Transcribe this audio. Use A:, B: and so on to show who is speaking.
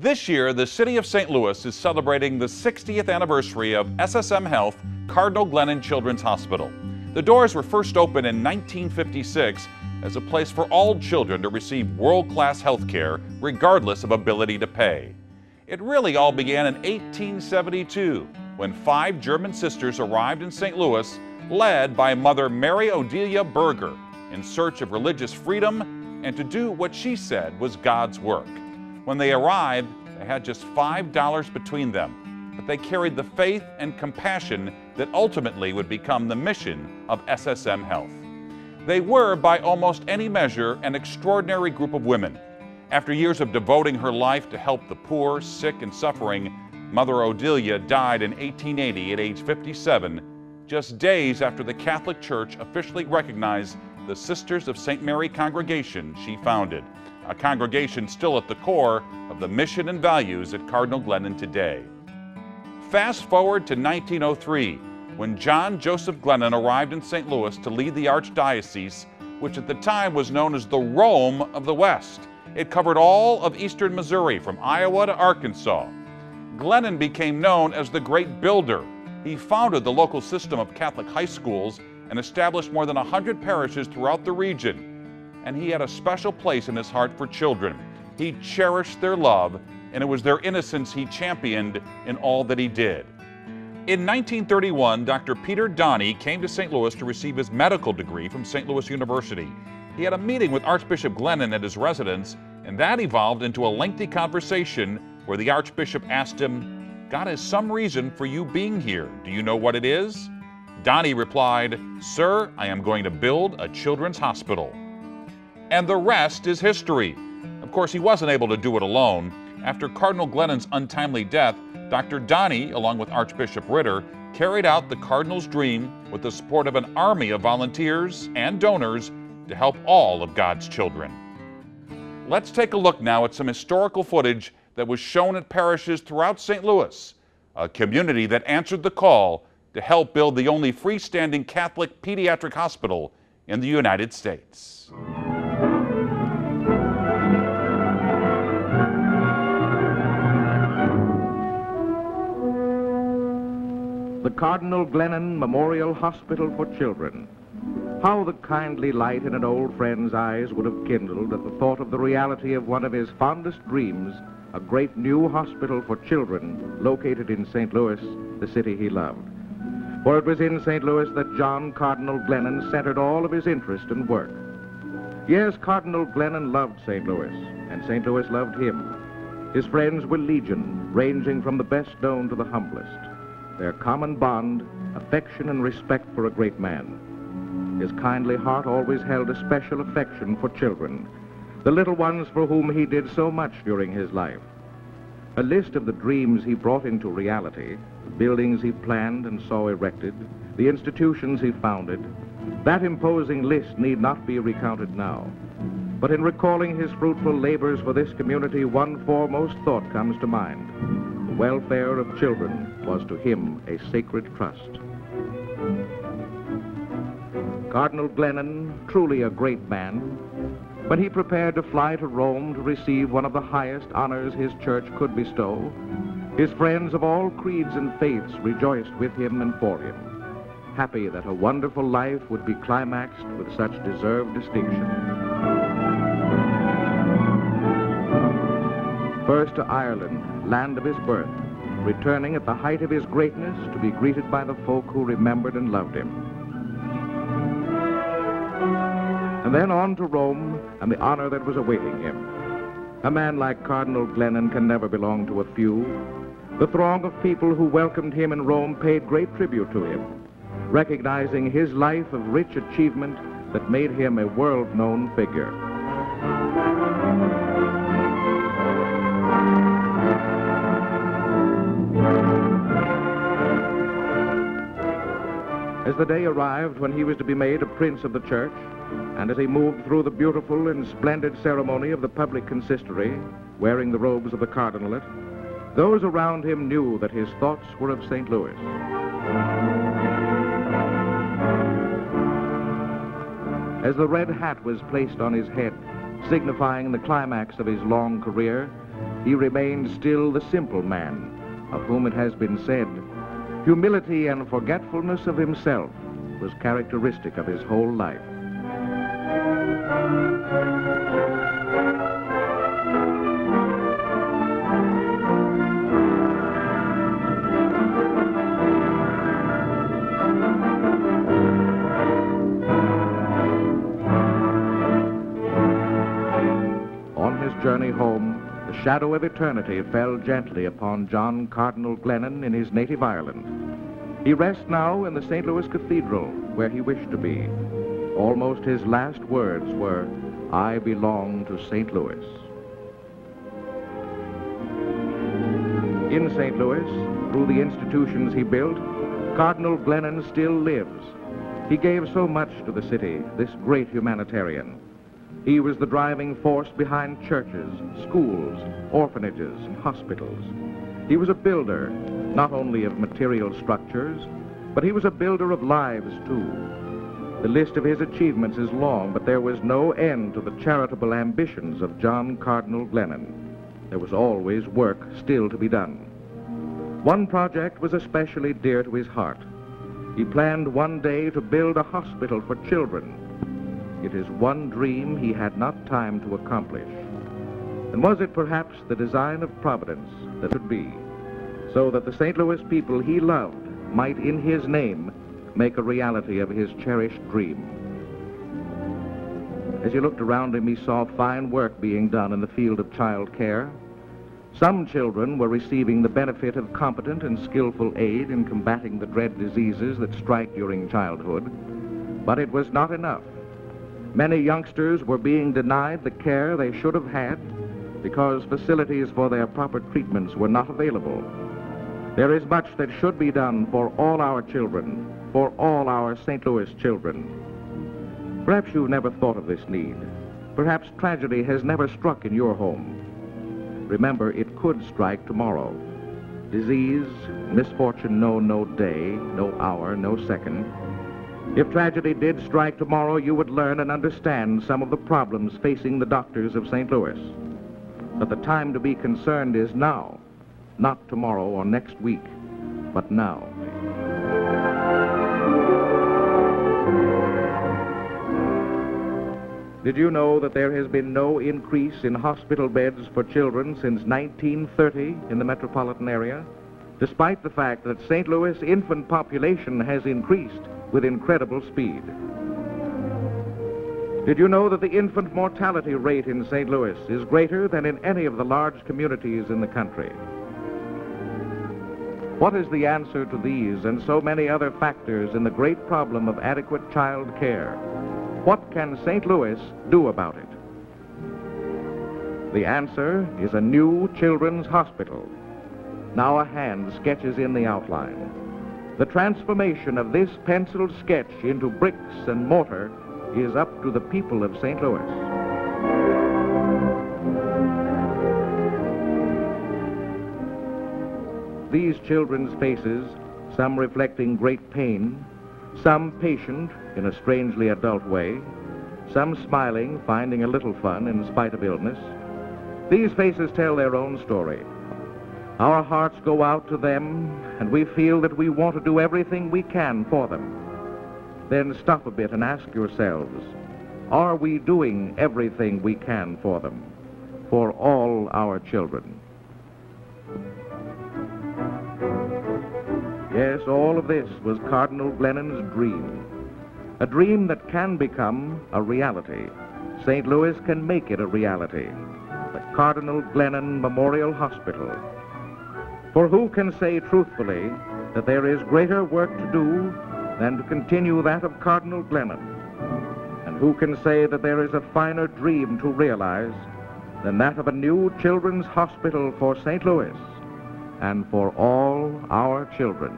A: This year, the city of St. Louis is celebrating the 60th anniversary of SSM Health Cardinal Glennon Children's Hospital. The doors were first opened in 1956 as a place for all children to receive world-class health care regardless of ability to pay. It really all began in 1872 when 5 German sisters arrived in St. Louis, led by Mother Mary Odelia Berger, in search of religious freedom and to do what she said was God's work. When they arrived, they had just $5 between them, but they carried the faith and compassion that ultimately would become the mission of SSM Health. They were, by almost any measure, an extraordinary group of women. After years of devoting her life to help the poor, sick, and suffering, Mother Odelia died in 1880 at age 57, just days after the Catholic Church officially recognized the Sisters of St. Mary congregation she founded, a congregation still at the core of the mission and values at Cardinal Glennon today. Fast forward to 1903, when John Joseph Glennon arrived in St. Louis to lead the Archdiocese, which at the time was known as the Rome of the West. It covered all of eastern Missouri, from Iowa to Arkansas. Glennon became known as the Great Builder. He founded the local system of Catholic high schools and established more than 100 parishes throughout the region. And he had a special place in his heart for children. He cherished their love, and it was their innocence he championed in all that he did. In 1931, Dr. Peter Donnie came to St. Louis to receive his medical degree from St. Louis University. He had a meeting with Archbishop Glennon at his residence, and that evolved into a lengthy conversation where the Archbishop asked him, "God has some reason for you being here. Do you know what it is?" Donnie replied, "Sir, I am going to build a children's hospital." And the rest is history. Of course, he wasn't able to do it alone. After Cardinal Glennon's untimely death, Dr. Donnie, along with Archbishop Ritter, carried out the Cardinal's dream with the support of an army of volunteers and donors to help all of God's children. Let's take a look now at some historical footage that was shown at parishes throughout St. Louis, a community that answered the call to help build the only freestanding Catholic pediatric hospital in the United States.
B: The Cardinal Glennon Memorial Hospital for Children. How the kindly light in an old friend's eyes would have kindled at the thought of the reality of one of his fondest dreams, a great new hospital for children located in St. Louis, the city he loved. For it was in St. Louis that John Cardinal Glennon centered all of his interest and work. Yes, Cardinal Glennon loved St. Louis, and St. Louis loved him. His friends were legion, ranging from the best known to the humblest. Their common bond, affection and respect for a great man. His kindly heart always held a special affection for children, the little ones for whom he did so much during his life. A list of the dreams he brought into reality, the buildings he planned and saw erected, the institutions he founded, that imposing list need not be recounted now. But in recalling his fruitful labors for this community, one foremost thought comes to mind. The welfare of children was to him a sacred trust. Cardinal Glennon, truly a great man, when he prepared to fly to Rome to receive one of the highest honors his church could bestow, his friends of all creeds and faiths rejoiced with him and for him, happy that a wonderful life would be climaxed with such deserved distinction. First to Ireland, land of his birth, returning at the height of his greatness to be greeted by the folk who remembered and loved him. And then on to Rome and the honor that was awaiting him. A man like Cardinal Glennon can never belong to a few. The throng of people who welcomed him in Rome paid great tribute to him, recognizing his life of rich achievement that made him a world-known figure. As the day arrived when he was to be made a prince of the church, and as he moved through the beautiful and splendid ceremony of the public consistory, wearing the robes of the cardinalate, those around him knew that his thoughts were of St. Louis. As the red hat was placed on his head, signifying the climax of his long career, he remained still the simple man, of whom it has been said, humility and forgetfulness of himself was characteristic of his whole life. On his journey home, the shadow of eternity fell gently upon John Cardinal Glennon in his native Ireland. He rests now in the St. Louis Cathedral, where he wished to be. Almost his last words were, "I belong to St. Louis." In St. Louis, through the institutions he built, Cardinal Glennon still lives. He gave so much to the city, this great humanitarian. He was the driving force behind churches, schools, orphanages, and hospitals. He was a builder, not only of material structures, but he was a builder of lives, too. The list of his achievements is long, but there was no end to the charitable ambitions of John Cardinal Glennon. There was always work still to be done. One project was especially dear to his heart. He planned one day to build a hospital for children. It is one dream he had not time to accomplish. And was it perhaps the design of Providence that it would be, so that the St. Louis people he loved might, in his name, make a reality of his cherished dream? As he looked around him, he saw fine work being done in the field of child care. Some children were receiving the benefit of competent and skillful aid in combating the dread diseases that strike during childhood, but it was not enough. Many youngsters were being denied the care they should have had because facilities for their proper treatments were not available. There is much that should be done for all our children, for all our St. Louis children. Perhaps you've never thought of this need. Perhaps tragedy has never struck in your home. Remember, it could strike tomorrow. Disease, misfortune know no day, no hour, no second. If tragedy did strike tomorrow, you would learn and understand some of the problems facing the doctors of St. Louis. But the time to be concerned is now, not tomorrow or next week, but now. Did you know that there has been no increase in hospital beds for children since 1930 in the metropolitan area, despite the fact that St. Louis infant population has increased with incredible speed? Did you know that the infant mortality rate in St. Louis is greater than in any of the large communities in the country? What is the answer to these and so many other factors in the great problem of adequate child care? What can St. Louis do about it? The answer is a new children's hospital. Now a hand sketches in the outline. The transformation of this penciled sketch into bricks and mortar is up to the people of St. Louis. These children's faces, some reflecting great pain, some patient in a strangely adult way, some smiling, finding a little fun in spite of illness. These faces tell their own story. Our hearts go out to them, and we feel that we want to do everything we can for them. Then stop a bit and ask yourselves, are we doing everything we can for them, for all our children? Yes, all of this was Cardinal Glennon's dream, a dream that can become a reality. St. Louis can make it a reality. The Cardinal Glennon Memorial Hospital. For who can say truthfully that there is greater work to do than to continue that of Cardinal Glennon? And who can say that there is a finer dream to realize than that of a new children's hospital for St. Louis and for all our children?